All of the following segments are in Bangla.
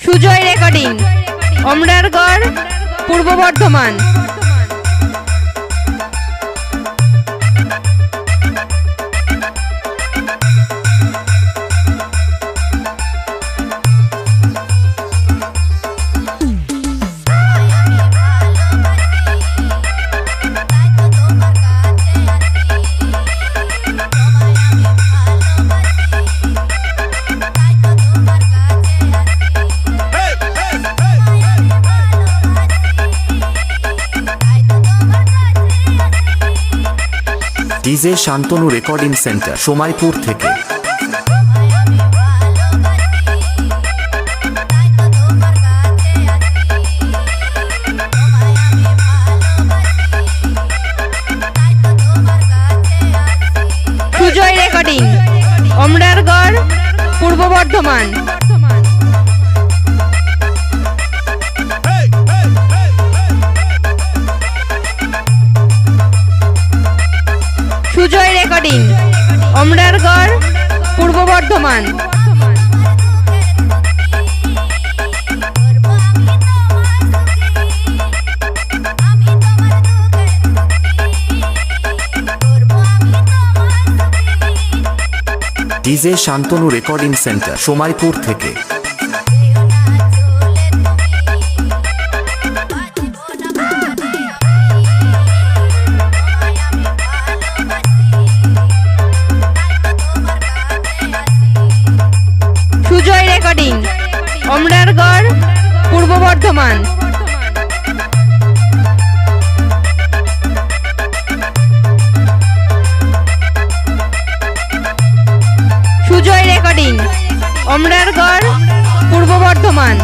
Sujoy recording, Amrargarh, Purba Bardhaman. DJ Shantanu recording centre, Somaipur থেকে। Sujoy recording, Amrargarh, Purba Bardhaman. Sujoy recording, Amrargarh, Purba Bardhaman. DJ Shantanu recording centre, Somaipur থেকে। Sujoy recording, Amrargarh, Purba Bardhaman. Sujoy recording, Amrargarh, Purba Bardhaman.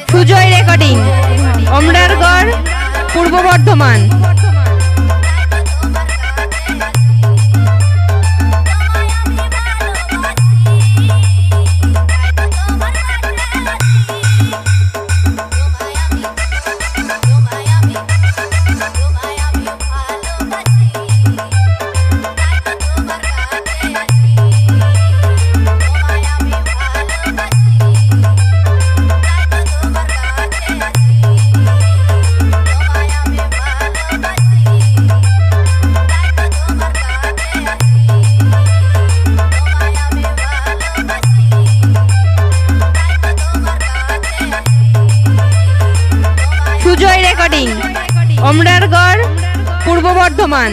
Sujoy recording, Amrargarh, Purba Bardhaman. Sujoy recording, Amrargarh, Purba Bardhaman.